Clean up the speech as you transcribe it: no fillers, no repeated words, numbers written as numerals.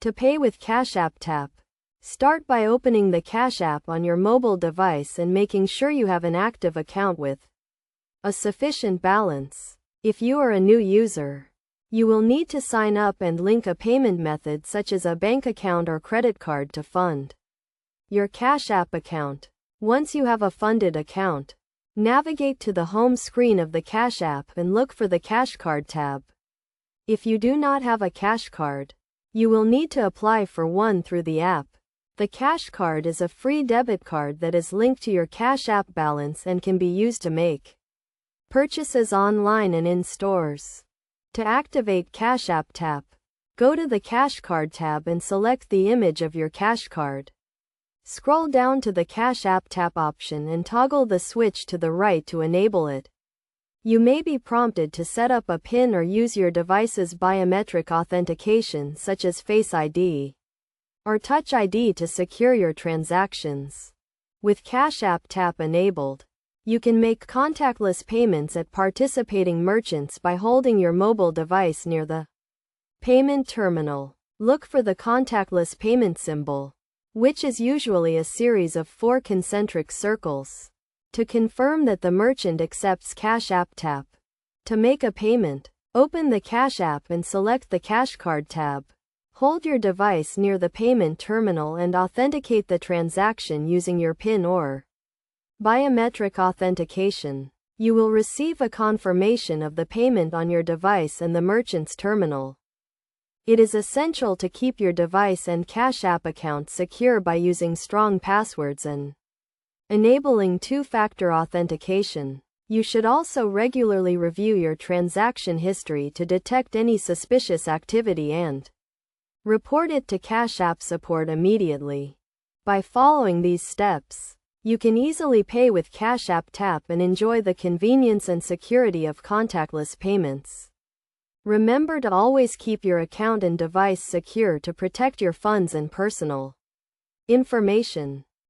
To pay with Cash App Tap. Start by opening the Cash App on your mobile device and making sure you have an active account with a sufficient balance. If you are a new user, you will need to sign up and link a payment method such as a bank account or credit card to fund your Cash App account. Once you have a funded account, navigate to the home screen of the Cash App and look for the Cash Card tab. If you do not have a Cash Card, you will need to apply for one through the app. The Cash Card is a free debit card that is linked to your Cash App balance and can be used to make purchases online and in stores. To activate Cash App Tap, go to the Cash Card tab and select the image of your Cash Card. Scroll down to the Cash App Tap option and toggle the switch to the right to enable it. You may be prompted to set up a PIN or use your device's biometric authentication such as Face ID or Touch ID to secure your transactions. With Cash App Tap enabled, you can make contactless payments at participating merchants by holding your mobile device near the payment terminal. Look for the contactless payment symbol, which is usually a series of 4 concentric circles, to confirm that the merchant accepts Cash App Tap. To make a payment, open the Cash App and select the Cash Card tab. Hold your device near the payment terminal and authenticate the transaction using your PIN or biometric authentication. You will receive a confirmation of the payment on your device and the merchant's terminal. It is essential to keep your device and Cash App account secure by using strong passwords and enabling two-factor authentication. You should also regularly review your transaction history to detect any suspicious activity and report it to Cash App support immediately. By following these steps, you can easily pay with Cash App Tap and enjoy the convenience and security of contactless payments. Remember to always keep your account and device secure to protect your funds and personal information.